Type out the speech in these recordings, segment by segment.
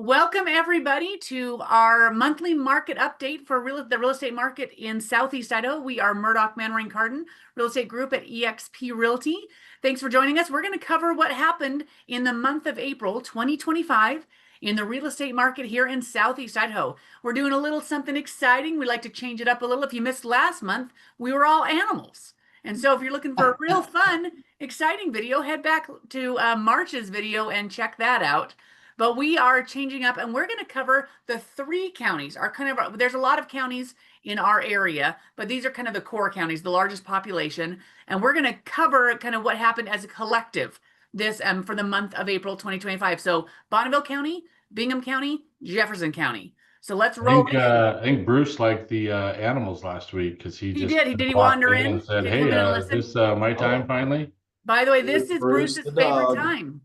Welcome everybody to our monthly market update for the real estate market in Southeast Idaho. We are Murdock, Manwaring and Cardon, real estate group at eXp Realty. Thanks for joining us. We're going to cover what happened in the month of April 2025 in the real estate market here in Southeast Idaho. We're doing a little something exciting. We like to change it up a little. If you missed last month, we were all animals. And so if you're looking for a real fun, exciting video, head back to March's video and check that out. But we are changing up and we're going to cover the three counties. There's a lot of counties in our area, but these are kind of the core counties, the largest population. And we're going to cover kind of what happened as a collective this for the month of April 2025. So Bonneville County, Bingham County, Jefferson County. So let's roll. I think Bruce liked the animals last week because he He just did. He did. He walked wander in in. and said, Did come "Hey, in and is listen. this my time Oh, finally?" By the way, this is Bruce Bruce's the favorite dog. time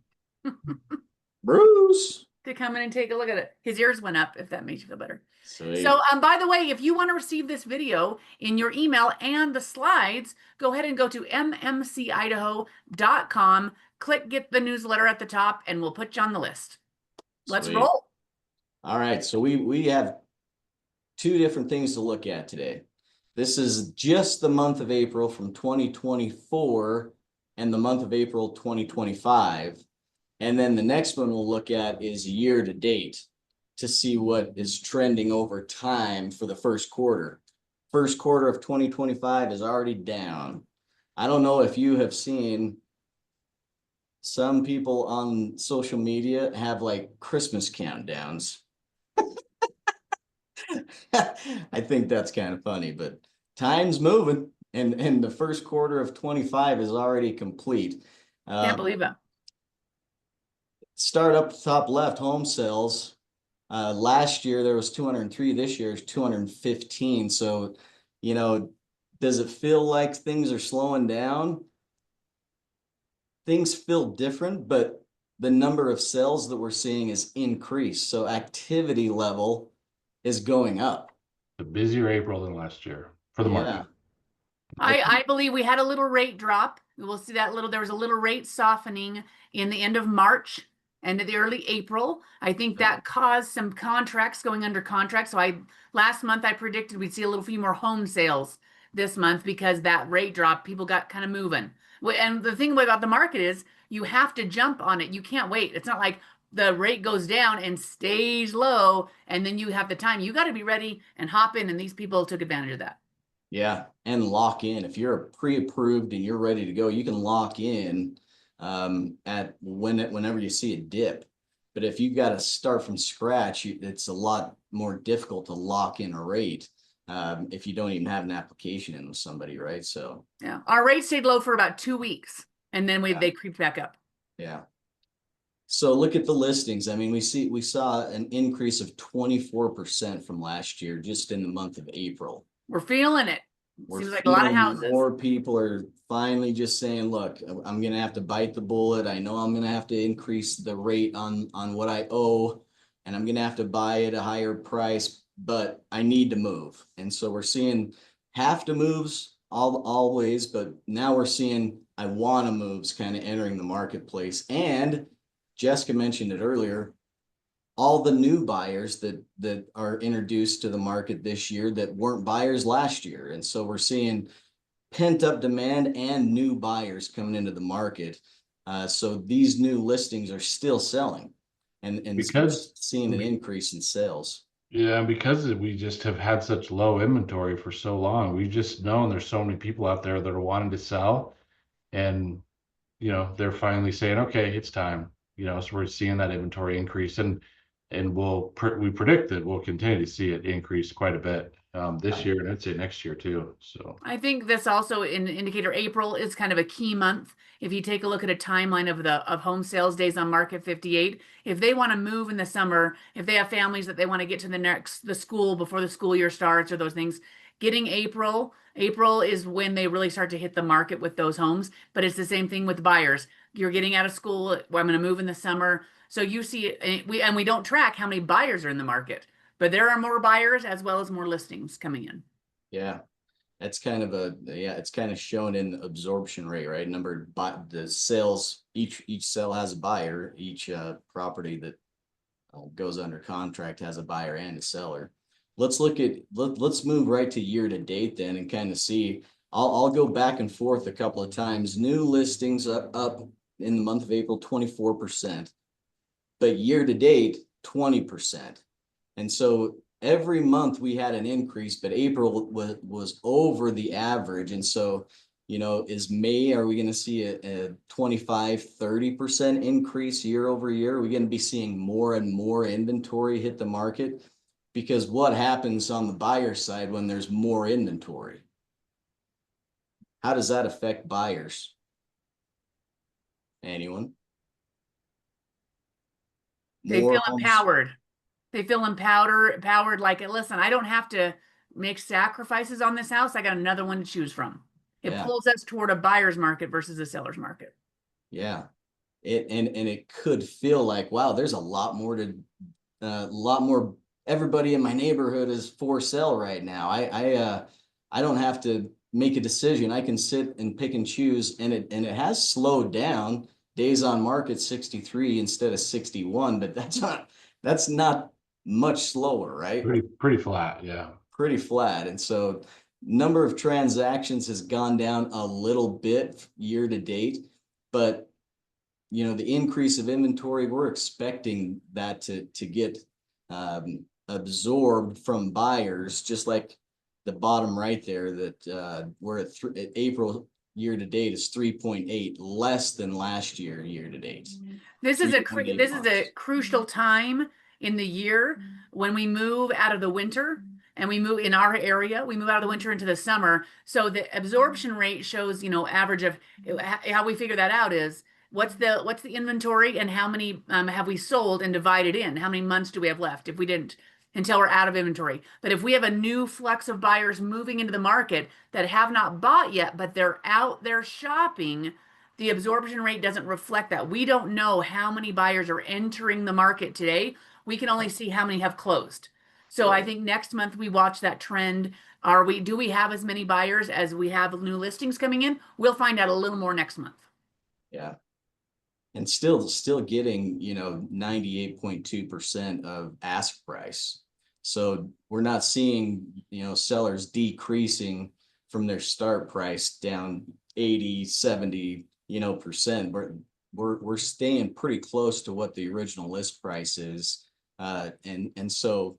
Bruce. to come in and take a look at it. His ears went up, if that makes you feel better. Sweet. So, by the way, if you want to receive this video in your email and the slides, go ahead and go to mmcidaho.com, click get the newsletter at the top, and we'll put you on the list. Let's Sweet. roll. All right, so we have two different things to look at today. This is just the month of April from 2024 and the month of April 2025. And then the next one we'll look at is year to date to see what is trending over time for the first quarter. First quarter of 2025 is already down. I don't know if you have seen some people on social media have like Christmas countdowns. I think that's kind of funny, but time's moving and the first quarter of 25 is already complete. Can't believe it. Start up the top left, home sales. Last year there was 203, this year is 215. So, does it feel like things are slowing down? Things feel different, but the number of sales that we're seeing is increased. So activity level is going up. A busier April than last year for the market. I believe we had a little rate drop. We will see that there was a little rate softening in the end of March and the early April. I think that caused some contracts going under contract. So last month I predicted we'd see a little few more home sales this month because that rate drop, people got kind of moving. And the thing about the market is you have to jump on it. You can't wait. It's not like the rate goes down and stays low and then you have the time. You got to be ready and hop in, and these people took advantage of that. Yeah, and lock in. If you're pre-approved and you're ready to go, you can lock in whenever you see a dip. But if you got to start from scratch, it's a lot more difficult to lock in a rate if you don't even have an application in with somebody, right? So yeah, our rate stayed low for about 2 weeks, and then they creeped back up. Yeah. So look at the listings. I mean, we saw an increase of 24% from last year just in the month of April. We're feeling it. Seems like a lot of houses. More people are finally just saying, look, I'm going to have to bite the bullet. I know I'm going to have to increase the rate on what I owe, and I'm going to have to buy at a higher price, but I need to move. And so we're seeing have to moves always, but now we're seeing I want to moves kind of entering the marketplace. And Jessica mentioned it earlier, all the new buyers that are introduced to the market this year that weren't buyers last year. And so we're seeing pent up demand and new buyers coming into the market. So these new listings are still selling and because seeing an increase in sales. Yeah, because we just have had such low inventory for so long. We've just known there's so many people out there that are wanting to sell, and they're finally saying, okay, it's time. So we're seeing that inventory increase, and we predict that we'll continue to see it increase quite a bit this year, and I'd say next year too. So I think this also an indicator. April is kind of a key month. If you take a look at a timeline of home sales days on Market 58, if they want to move in the summer, if they have families that they want to get to the school before the school year starts or those things, getting April is when they really start to hit the market with those homes. But it's the same thing with buyers. You're getting out of school. Well, I'm going to move in the summer. So you see it, we don't track how many buyers are in the market, but there are more buyers as well as more listings coming in. Yeah, that's kind of it's kind of shown in the absorption rate, right? The sales, each sale has a buyer, each property that goes under contract, has a buyer and a seller. Let's look at, let's move right to year to date then and kind of see. I'll go back and forth a couple of times. New listings up in the month of April, 24%, but year to date, 20%. And so every month we had an increase, but April was over the average. And so, you know, is May, are we going to see a 25-30% increase year over year? Are we going to be seeing more and more inventory hit the market? Because what happens on the buyer side when there's more inventory? How does that affect buyers? Anyone? They More feel homes. empowered. They feel empowered, like, listen, I don't have to make sacrifices on this house. I got another one to choose from. It Yeah. pulls us toward a buyer's market versus a seller's market. Yeah. And it could feel like, wow, there's a lot more everybody in my neighborhood is for sale right now. I don't have to make a decision. I can sit and pick and choose, and it has slowed down. Days on market 63 instead of 61, but that's not much slower, right? Pretty flat, yeah. Pretty flat. And so number of transactions has gone down a little bit year to date, but you know, the increase of inventory, we're expecting that to get absorbed from buyers, just like the bottom right there, that we're at April year to date is 3.8, less than last year to date. This is a 3.8 this is a months. crucial time in the year when we move out of the winter and we move in our area, we move out of the winter into the summer. So the absorption rate shows, you know, average of how we figure that out is what's the inventory and how many have we sold and divided in? How many months do we have left if we didn't until we're out of inventory? But if we have a new flux of buyers moving into the market that have not bought yet, but they're out there shopping, the absorption rate doesn't reflect that. We don't know how many buyers are entering the market today. We can only see how many have closed. So I think next month we watch that trend. Do we have as many buyers as we have new listings coming in? We'll find out a little more next month. Yeah. And still getting, you know, 98.2% of ask price. So we're not seeing, you know, sellers decreasing from their start price down 80, 70, you know, percent. We're staying pretty close to what the original list price is. And so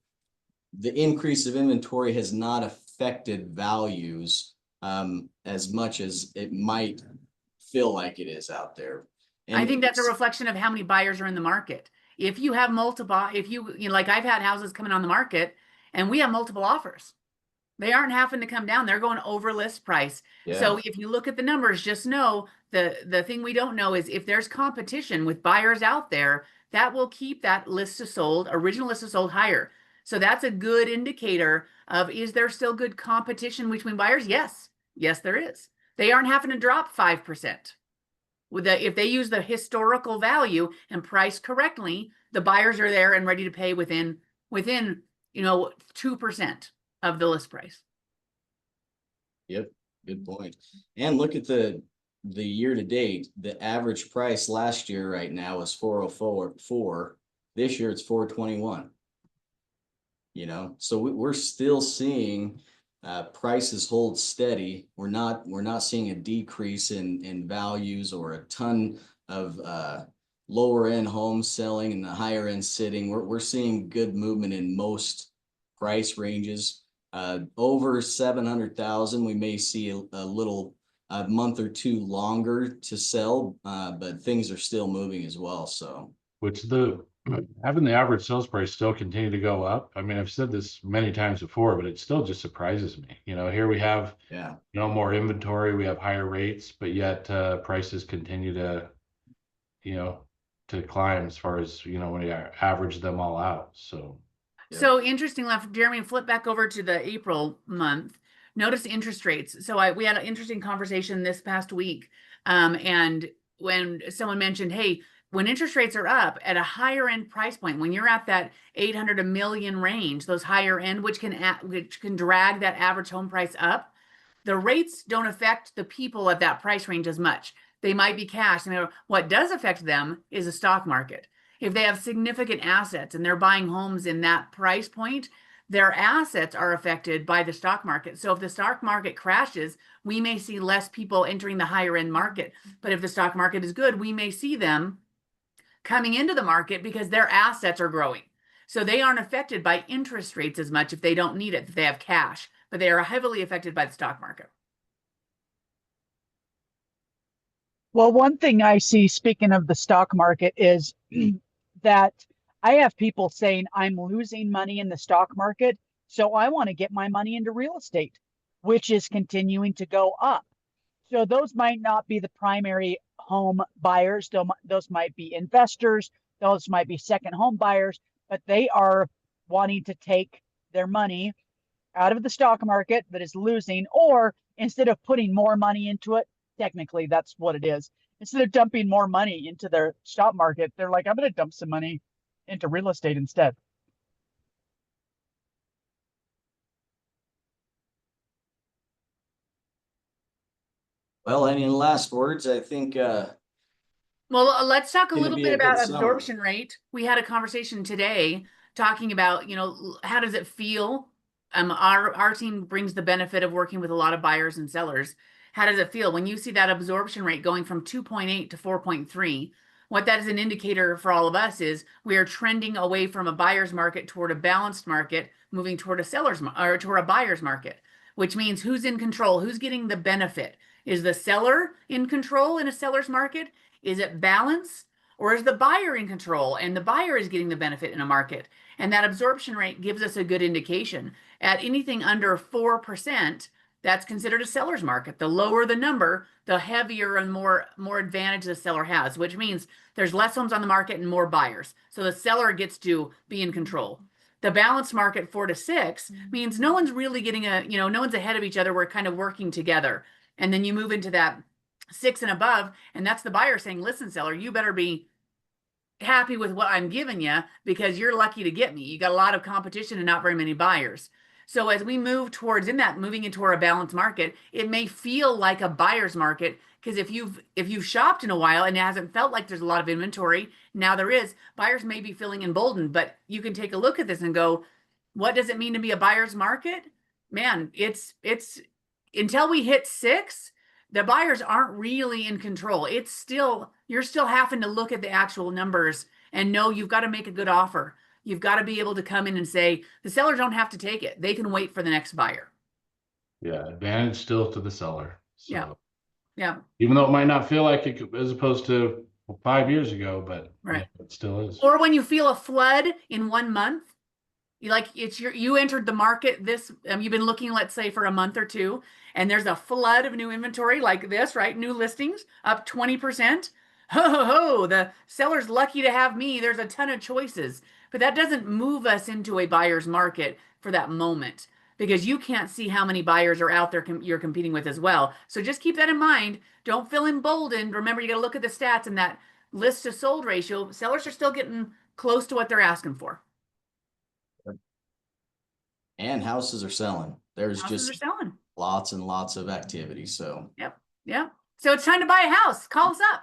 the increase of inventory has not affected values as much as it might feel like it is out there. And I think that's a reflection of how many buyers are in the market. If you have multiple, you know, like I've had houses coming on the market and we have multiple offers. They aren't having to come down. They're going over list price. Yeah. So if you look at the numbers, just know the thing we don't know is if there's competition with buyers out there, that will keep that original list of sold higher. So that's a good indicator of, is there still good competition between buyers? Yes. Yes, there is. They aren't having to drop 5%. If they use the historical value and price correctly, the buyers are there and ready to pay within, you know, 2% of the list price. Yep, good point. And look at the year to date. The average price last year right now is 404. This year it's 421. You know, so we're still seeing prices hold steady. We're not seeing a decrease in values or a ton of lower end homes selling and the higher end sitting. We're seeing good movement in most price ranges. Over 700,000, we may see a little month or two longer to sell, but things are still moving as well. So, Which having the average sales price still continue to go up. I mean, I've said this many times before, but it still just surprises me. You know, here we have, yeah, you know, more inventory, we have higher rates, but yet prices continue to, you know, to climb as far as, you know, when you average them all out. So. So interesting, Jeremy, flip back over to the April month. Notice interest rates. So we had an interesting conversation this past week. And when someone mentioned, hey, when interest rates are up at a higher end price point, when you're at that 800 a million range, those higher end, which can drag that average home price up, the rates don't affect the people at that price range as much. They might be cash. And what does affect them is the stock market. If they have significant assets and they're buying homes in that price point, their assets are affected by the stock market. So if the stock market crashes, we may see less people entering the higher end market. But if the stock market is good, we may see them coming into the market because their assets are growing. So they aren't affected by interest rates as much if they don't need it, if they have cash, but they are heavily affected by the stock market. Well, one thing I see, speaking of the stock market, is that I have people saying I'm losing money in the stock market, so I want to get my money into real estate, which is continuing to go up. So those might not be the primary home buyers. Those might be investors. Those might be second home buyers, but they are wanting to take their money out of the stock market that is losing, or instead of putting more money into it, technically that's what it is. Instead of dumping more money into their stock market, they're like, I'm going to dump some money into real estate instead. Well, any last words? I think Well, let's talk a gonna little be bit a good about summer. absorption rate. We had a conversation today talking about, how does it feel? Our team brings the benefit of working with a lot of buyers and sellers. How does it feel when you see that absorption rate going from 2.8 to 4.3? What that is an indicator for all of us is we are trending away from a buyer's market toward a balanced market, moving toward a or toward a buyer's market, which means who's in control, who's getting the benefit. Is the seller in control in a seller's market? Is it balance, or is the buyer in control and the buyer is getting the benefit in a market? And that absorption rate gives us a good indication. At anything under 4%, that's considered a seller's market. The lower the number, the heavier and more advantage the seller has, which means there's less homes on the market and more buyers. So the seller gets to be in control. The balanced market 4 to 6 means no one's really getting no one's ahead of each other. We're kind of working together. And then you move into that 6 and above, and that's the buyer saying, listen, seller, you better be happy with what I'm giving you because you're lucky to get me. You got a lot of competition and not very many buyers. So as we move towards moving into a balanced market, it may feel like a buyer's market because if you've shopped in a while and it hasn't felt like there's a lot of inventory, now there is, buyers may be feeling emboldened, but you can take a look at this and go, what does it mean to be a buyer's market? Man, it's until we hit 6, the buyers aren't really in control. You're still having to look at the actual numbers and know you've got to make a good offer. You've got to be able to come in and say, the sellers don't have to take it. They can wait for the next buyer. Yeah, advantage still to the seller. So Yeah. Yeah. even though it might not feel like it as opposed to 5 years ago, but right. Yeah, it still is. Or when you feel a flood in 1 month, you entered the market you've been looking, let's say, for a month or two, and there's a flood of new inventory like this, right? New listings up 20%. Ho, ho, ho, the seller's lucky to have me. There's a ton of choices, but that doesn't move us into a buyer's market for that moment because you can't see how many buyers are out there you're competing with as well. So just keep that in mind. Don't feel emboldened. Remember, you got to look at the stats and that list to sold ratio. Sellers are still getting close to what they're asking for. And houses are selling. There's Houses just are selling. lots and lots of activity. So Yep. So it's time to buy a house. Call us up.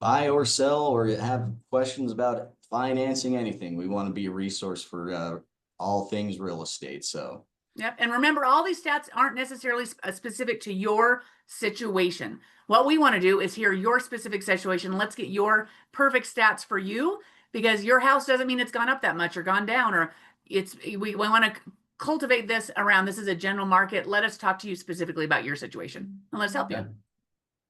buy or sell or have questions about financing, anything. We want to be a resource for all things real estate. So Yep. And remember, all these stats aren't necessarily specific to your situation. What we want to do is hear your specific situation. Let's get your perfect stats for you because your house doesn't mean it's gone up that much or gone down, or we want to cultivate this around this is a general market. Let us talk to you specifically about your situation and let's help you.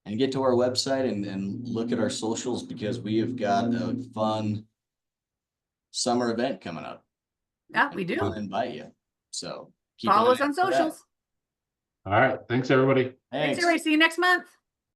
And get to our website and look at our socials because we have got a fun summer event coming up. Yeah, we do. I'll invite you. So follow us on socials. All right. Thanks, everybody. Thanks, everybody. See you next month.